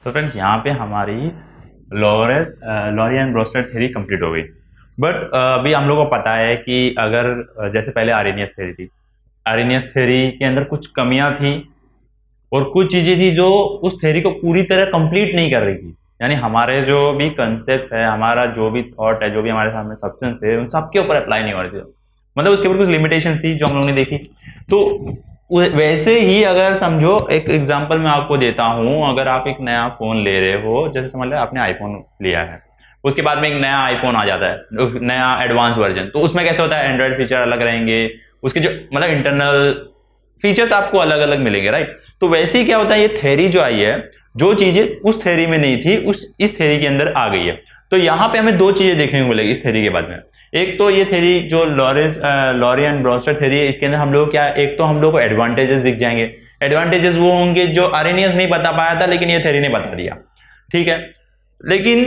तो फ्रेंड्स यहाँ पे हमारी Lowry and Bronsted theory complete हो गई। बट अभी हम लोग को पता है कि अगर जैसे पहले आर्हेनियस थ्योरी थी, आर्हेनियस थ्योरी के अंदर कुछ कमियां थी और कुछ चीजें थी जो उस थ्योरी को पूरी तरह कंप्लीट नहीं कर रही थी। यानी हमारे जो भी कंसेप्ट है, हमारा जो भी थॉट है, जो भी हमारे सामने सब्सटेंस है, उन सबके ऊपर अप्लाई नहीं हो रही थी। मतलब उसके ऊपर कुछ लिमिटेशन थी जो हम लोगों ने देखी। तो वैसे ही अगर समझो, एक एग्जांपल मैं आपको देता हूं, अगर आप एक नया फोन ले रहे हो, जैसे समझ लो आपने आईफोन लिया है, उसके बाद में एक नया आईफोन आ जाता है, नया एडवांस वर्जन, तो उसमें कैसे होता है, एंड्रॉइड फीचर अलग रहेंगे, उसके जो मतलब इंटरनल फीचर्स आपको अलग अलग मिलेंगे, राइट। तो वैसे ही क्या होता है, ये थ्योरी जो आई है, जो चीजें उस थ्योरी में नहीं थी इस थ्योरी के अंदर आ गई है। तो यहाँ पे हमें दो चीजें देखने को मिलेगी इस थ्योरी के बाद में। एक तो ये थ्योरी जो लॉरी एंड ब्रोस्टेड थ्योरी है, इसके अंदर हम लोग क्या, एक तो हम लोग को एडवांटेजेस दिख जाएंगे। एडवांटेजेस वो होंगे जो आर्हेनियस नहीं बता पाया था, लेकिन ये थ्योरी ने बता दिया, ठीक है। लेकिन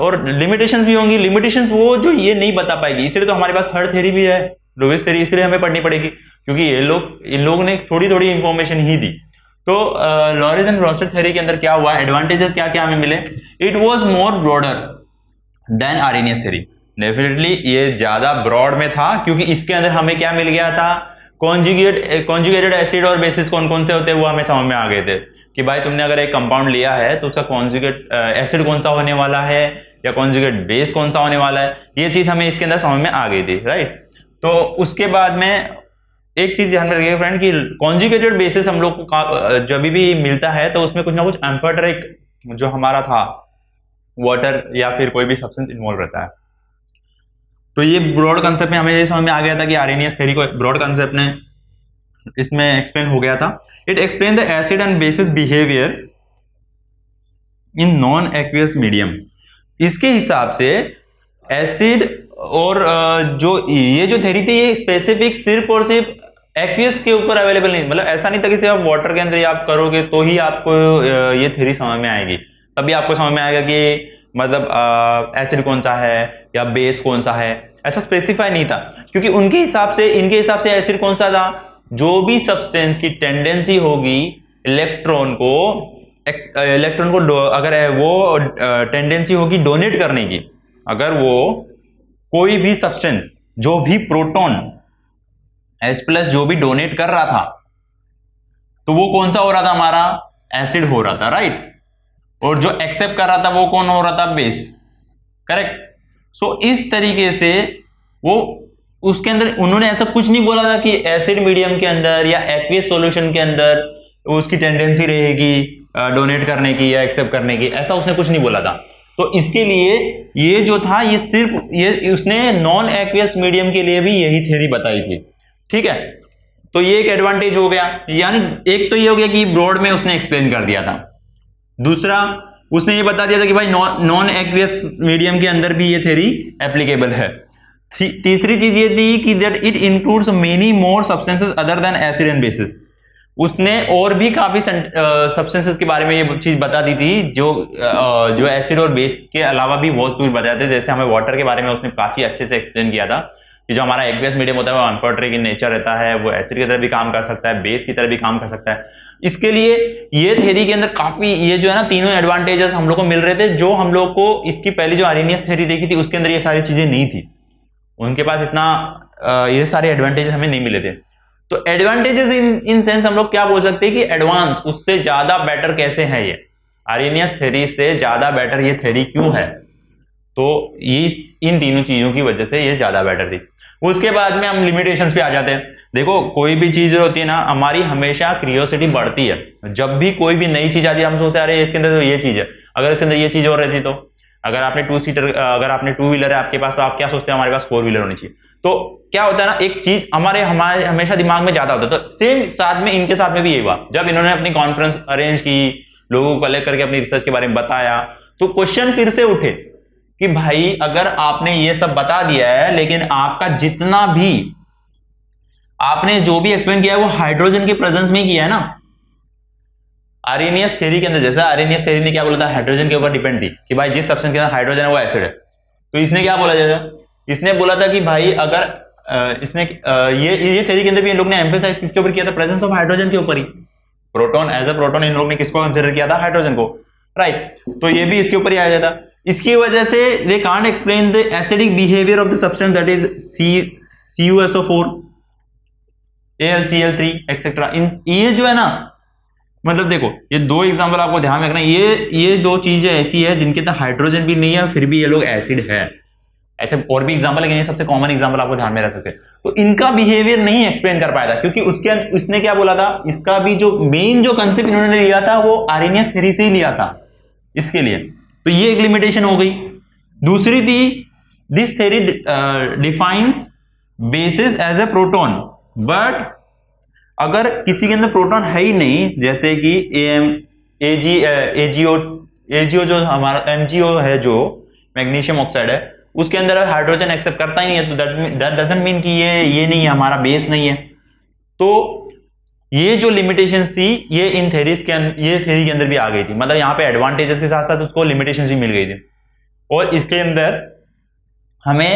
और लिमिटेशंस भी होंगी, लिमिटेशंस वो जो ये नहीं बता पाएगी। इसलिए तो हमारे पास थर्ड थ्योरी भी है, लुईस थ्योरी, इसलिए हमें पढ़नी पड़ेगी, क्योंकि इन लोगों ने थोड़ी थोड़ी इंफॉर्मेशन ही दी। तो लॉरेंस एंड ब्रोस्टेड थ्योरी के अंदर क्या हुआ, एडवांटेजेस क्या क्या हमें मिले, it was more broader then Arrhenius theory. Definitely ये ज्यादा ब्रॉड में था, क्योंकि इसके अंदर हमें क्या मिल गया था, कॉन्जुगेटेड एसिड और बेसिस कौन कौन से होते हैं वो हमें समझ में आ गए थे, कि भाई तुमने अगर एक कंपाउंड लिया है तो उसका कॉन्जुगेट एसिड कौन सा होने वाला है या कॉन्जुगेट बेस कौन सा होने वाला है, ये चीज हमें इसके अंदर समझ में आ गई थी, राइट। तो उसके बाद में एक चीज ध्यान में रखिएगा फ्रेंड, कि कॉन्जुगेटेड बेसिस हम लोग को जब भी मिलता है तो उसमें कुछ ना कुछ एम्फोटेरिक जो हमारा था, वाटर या फिर कोई भी सब्सटेंस इन्वॉल्व रहता है। तो ये ब्रॉड कंसेप्ट में हमें ये समझ में आ गया था कि आर्हेनियस थ्योरी को ब्रॉड कंसेप्ट ने इसमें एक्सप्लेन हो गया था। It explain the acid and bases behaviour in non aqueous medium. इसके हिसाब से एसिड और जो ये थ्योरी थी, ये स्पेसिफिक सिर्फ और सिर्फ एक्वियस के ऊपर अवेलेबल नहीं, मतलब ऐसा नहीं था कि सिर्फ आप वाटर के अंदर आप करोगे तो ही आपको ये थ्योरी समझ में आएगी, तभी आपको समझ में आएगा कि मतलब एसिड कौन सा है या बेस कौन सा है, ऐसा स्पेसिफाई नहीं था। क्योंकि उनके हिसाब से, इनके हिसाब से एसिड कौन सा था, जो भी सब्सटेंस की टेंडेंसी होगी इलेक्ट्रॉन को अगर वो टेंडेंसी होगी डोनेट करने की, अगर वो कोई भी सब्सटेंस, जो भी प्रोटॉन H+ जो भी डोनेट कर रहा था, तो वो कौन सा हो रहा था, हमारा एसिड हो रहा था, राइट। और जो एक्सेप्ट कर रहा था वो कौन हो रहा था, बेस, करेक्ट। सो इस तरीके से वो उसके अंदर उन्होंने ऐसा कुछ नहीं बोला था कि एसिड मीडियम के अंदर या एक्वियस सॉल्यूशन के अंदर उसकी टेंडेंसी रहेगी डोनेट करने की या एक्सेप्ट करने की, ऐसा उसने कुछ नहीं बोला था। तो इसके लिए ये जो था, ये सिर्फ ये उसने नॉन एक्वियस मीडियम के लिए भी यही थ्योरी बताई थी, ठीक है। तो ये एक एडवांटेज हो गया, यानी एक तो ये हो गया कि ब्रॉड में उसने एक्सप्लेन कर दिया था। दूसरा, उसने ये बता दिया था कि भाई नॉन एक्वियस मीडियम के अंदर भी ये थ्योरी एप्लीकेबल है। तीसरी चीज ये थी कि that it includes many more substances other than acid and bases. उसने और भी काफी सब्सटेंसेस के बारे में ये चीज बता दी थी, जो एसिड और बेस के अलावा भी बहुत कुछ बताते थे। जैसे हमें वाटर के बारे में उसने काफी अच्छे से एक्सप्लेन किया था कि जो हमारा एक्वियस मीडियम होता है वो एम्फोटेरिक इन नेचर रहता है, वो एसिड की तरह भी काम कर सकता है, बेस की तरह भी काम कर सकता है। इसके लिए ये थ्योरी के अंदर काफी ये जो है ना, तीनों एडवांटेजेस हम लोग को मिल रहे थे, जो हम लोग को इसकी पहली जो आर्हेनियस थ्योरी देखी थी उसके अंदर ये सारी चीजें नहीं थी। उनके पास इतना ये सारे एडवांटेजेस हमें नहीं मिले थे। तो एडवांटेजेस इन सेंस हम लोग क्या बोल सकते हैं कि एडवांस, उससे ज्यादा बेटर कैसे है, ये आर्हेनियस थ्योरी से ज्यादा बेटर ये थ्योरी क्यों है, तो ये इन तीनों चीजों की वजह से ये ज्यादा बेटर थी। उसके बाद में हम लिमिटेशंस पे आ जाते हैं। देखो, कोई भी चीज होती है ना, हमारी हमेशा क्यूरियोसिटी बढ़ती है। जब भी कोई भी नई चीज आती है, हम सोचते हैं अरे इसके अंदर तो ये चीज है, अगर इसके अंदर ये चीज और रहती तो। अगर आपने अगर आपने 2 व्हीलर है आपके पास, तो आप क्या सोचते हैं, हमारे पास 4 व्हीलर होनी चाहिए। तो क्या होता है ना, एक चीज हमारे हमेशा दिमाग में ज्यादा होता है। तो सेम साथ में इनके साथ में भी ये हुआ, जब इन्होंने अपनी कॉन्फ्रेंस अरेंज की, लोगों को कलेक्ट करके अपनी रिसर्च के बारे में बताया, तो क्वेश्चन फिर से उठे कि भाई अगर आपने ये सब बता दिया है, लेकिन आपका जितना भी आपने जो भी एक्सप्लेन किया है वो हाइड्रोजन के प्रेजेंस में किया है ना। आर्हेनियस थ्योरी के अंदर, जैसा आर्हेनियस थ्योरी ने क्या बोला था, हाइड्रोजन के ऊपर डिपेंड थी कि भाई जिस सब्सटेंस के अंदर हाइड्रोजन है वो एसिड है। तो इसने क्या बोला, जैसा इसने बोला था कि भाई अगर इसने ये थ्योरी के अंदर भी इन लोग ने एम्फेसाइज किसके ऊपर किया था, प्रेजेंस ऑफ हाइड्रोजन के ऊपर ही। प्रोटॉन, एज अ प्रोटॉन इन लोग ने किसको कंसिडर किया था, हाइड्रोजन को, राइट। तो ये भी इसके ऊपर ही आ जाता। इसकी वजह से they can't explain the acidic behaviour of the substance that is CuSO4, AlCl3 etcetera. इन ये जो है ना, मतलब देखो ये दो एग्जांपल आपको ध्यान में रखना, ये दो चीजें ऐसी है जिनके अंदर हाइड्रोजन भी नहीं है फिर भी ये लोग एसिड है। ऐसे और भी एग्जांपल, लेकिन ये सबसे कॉमन एग्जांपल आपको ध्यान में रख सकते हैं। तो इनका बिहेवियर नहीं एक्सप्लेन कर पाया था, क्योंकि उसने क्या बोला था, इसका भी जो मेन जो कंसेप्ट इन्होंने लिया था वो आर्हेनियस थ्योरी से ही लिया था इसके लिए। तो ये एक लिमिटेशन हो गई। दूसरी थी, this theory defines bases as a proton, but अगर किसी के अंदर प्रोटॉन है ही नहीं, जैसे कि एजीओ जो हमारा MgO है, जो मैग्नीशियम ऑक्साइड है, उसके अंदर हाइड्रोजन एक्सेप्ट करता ही नहीं है, तो दैट डजंट मीन कि ये नहीं है, हमारा बेस नहीं है। तो ये जो लिमिटेशन थी ये इन थ्योरीज के ये थ्योरी के अंदर भी आ गई थी। मतलब यहाँ पे एडवांटेजेस के साथ साथ उसको लिमिटेशंस भी मिल गई थी। और इसके अंदर हमें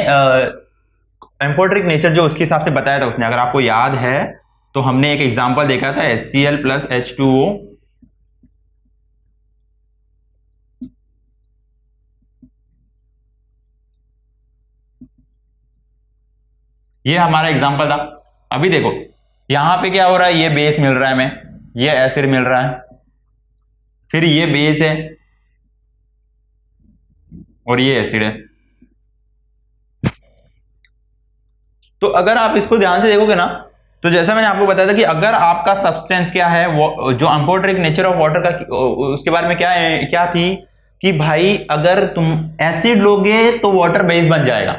एम्फोटेरिक नेचर जो उसके हिसाब से बताया था उसने, अगर आपको याद है तो हमने एक एग्जांपल देखा था HCl + H2O, ये हमारा एग्जांपल था। अभी देखो यहां पे क्या हो रहा है, ये बेस मिल रहा है हमें, ये एसिड मिल रहा है, फिर ये बेस है और ये एसिड है। तो अगर आप इसको ध्यान से देखोगे ना, तो जैसा मैंने आपको बताया था कि अगर आपका सब्सटेंस क्या है, वो जो एम्फोटेरिक नेचर ऑफ वाटर का उसके बारे में क्या थी कि भाई अगर तुम एसिड लोगे तो वाटर बेस बन जाएगा,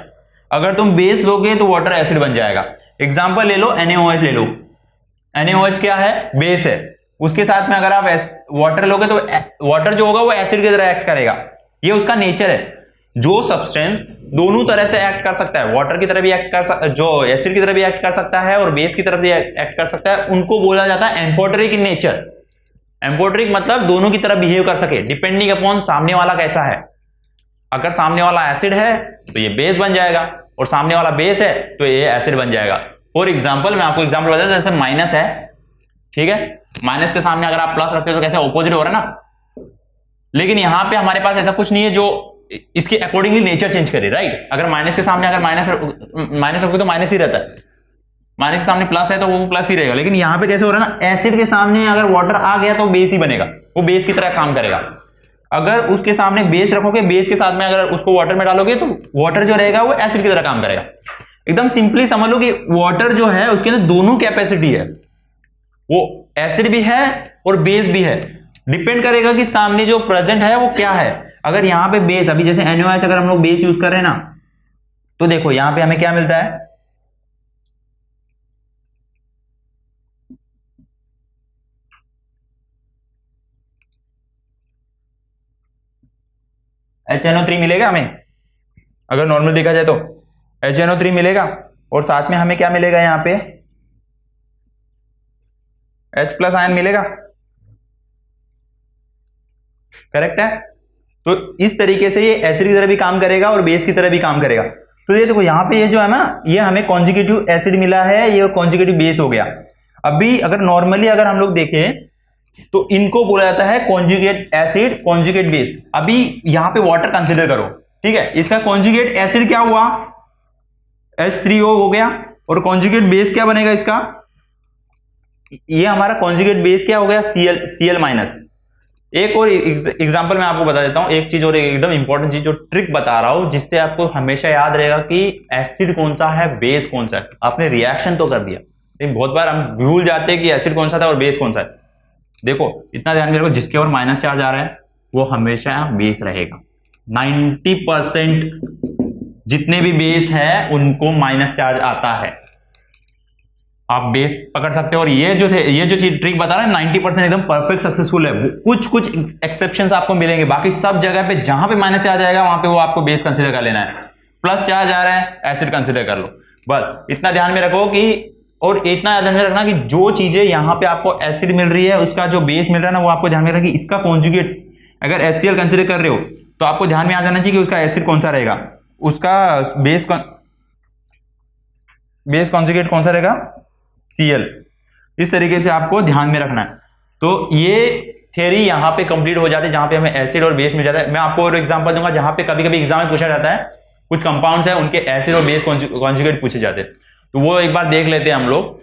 अगर तुम बेस लोगे तो वाटर एसिड बन जाएगा। एग्जांपल ले लो, NaOH ले लो। NaOH क्या है, बेस है, उसके साथ में अगर आप वाटर लोगे तो वाटर जो होगा वो एसिड की तरह एक्ट करेगा। ये उसका नेचर है। जो सब्सटेंस दोनों तरह से एक्ट कर सकता है, वाटर की तरह भी एक्ट कर सकता है, जो एसिड की तरह भी एक्ट कर सकता है और बेस की तरफ भी एक्ट कर सकता है, उनको बोला जाता है एम्फोटेरिक इन नेचर। एम्फोटेरिक मतलब दोनों की तरह बिहेव कर सके, डिपेंडिंग अपॉन सामने वाला कैसा है। अगर सामने वाला एसिड है तो ये बेस बन जाएगा, और सामने वाला बेस है तो ये एसिड बन जाएगा। फॉर एग्जांपल, मैं आपको एग्जांपल बताता हूं, जैसे माइनस है, ठीक है, माइनस के सामने अगर आप प्लस रखते हो तो कैसे ऑपोजिट हो रहा है ना, लेकिन यहां पे हमारे पास ऐसा कुछ नहीं है जो इसके अकॉर्डिंगली नेचर चेंज करे, राइट। अगर माइनस के सामने अगर माइनस रखोगे तो माइनस ही रहता है, माइनस के सामने प्लस है तो वो प्लस ही रहेगा। लेकिन यहां पे कैसे हो रहा है ना, एसिड के सामने अगर वाटर आ गया तो बेस ही बनेगा, वो बेस की तरह काम करेगा। अगर उसके सामने बेस रखोगे, बेस के साथ में अगर उसको वाटर में डालोगे तो वाटर जो रहेगा वो एसिड की तरह काम करेगा। एकदम सिंपली समझ लो कि वाटर जो है उसके अंदर दोनों कैपेसिटी है, वो एसिड भी है और बेस भी है। डिपेंड करेगा कि सामने जो प्रेजेंट है वो क्या है। अगर यहां पे बेस, अभी जैसे NaOH अगर हम लोग बेस यूज कर रहे हैं ना, तो देखो यहां पे हमें क्या मिलता है, HNO3 मिलेगा हमें, अगर नॉर्मल देखा जाए तो HNO3 मिलेगा, और साथ में हमें क्या मिलेगा, यहां पे H+ आयन मिलेगा, करेक्ट है। तो इस तरीके से ये एसिड की तरह भी काम करेगा और बेस की तरह भी काम करेगा। तो ये देखो यहाँ पे ये जो है ना, ये हमें कॉन्जुगेटिव एसिड मिला है, ये कॉन्जुगेटिव बेस हो गया। अभी अगर नॉर्मली अगर हम लोग देखें तो इनको बोला जाता है कॉन्जुगेट एसिड, कॉन्जुगेट बेस। अभी यहाँ पे वाटर कंसिडर करो, ठीक है, इसका कॉन्जुगेट एसिड क्या हुआ, H3O हो गया, और कॉन्जुगेट बेस क्या बनेगा इसका, ये हमारा कॉन्जुगेट बेस क्या हो गया, Cl-। एक और एग्जांपल मैं आपको बता देता हूं, एक चीज और एकदम इंपॉर्टेंट चीज जो ट्रिक बता रहा हूं, जिससे आपको हमेशा याद रहेगा कि एसिड कौन सा है, बेस कौन सा है। आपने रिएक्शन तो कर दिया, लेकिन बहुत बार हम भूल जाते हैं कि एसिड कौन सा था और बेस कौन सा है। देखो इतना ध्यान में रखो, जिसके ओर माइनस चार्ज आ रहा है वो हमेशा बेस रहेगा। 90% जितने भी बेस है उनको माइनस चार्ज आता है, आप बेस पकड़ सकते हो। और ये जो चीज ट्रिक बता रहा है 90% एकदम परफेक्ट सक्सेसफुल है। कुछ एक्सेप्शंस आपको मिलेंगे, बाकी सब जगह पे जहां पे माइनस चार्ज आएगा वहां पे वो आपको बेस कंसीडर कर लेना है, प्लस चार्ज आ रहा है एसिड कंसीडर कर लो। बस इतना ध्यान में रखो कि, और इतना ध्यान में रखना कि जो चीजें यहां पे आपको एसिड मिल रही है उसका जो बेस मिल रहा है ना, वो आपको ध्यान में रखना कि इसका कॉन्जुगेट अगर HCl कंसीडर कर रहे हो तो आपको ध्यान में आ जाना चाहिए कि उसका एसिड कौन सा रहेगा, उसका बेस कॉन्जुगेट कौन सा रहेगा, Cl। इस तरीके से आपको ध्यान में रखना है। तो ये थियरी यहाँ पे कंप्लीट हो जाती है, जहाँ पे हमें एसिड और बेस मिल जाता है। मैं आपको और एग्जांपल दूंगा, जहाँ पे कभी कभी एग्जाम में पूछा जाता है कुछ कंपाउंड्स है उनके एसिड और बेस कॉन्जुगेट पूछे जाते हैं, तो वो एक बार देख लेते हैं हम लोग।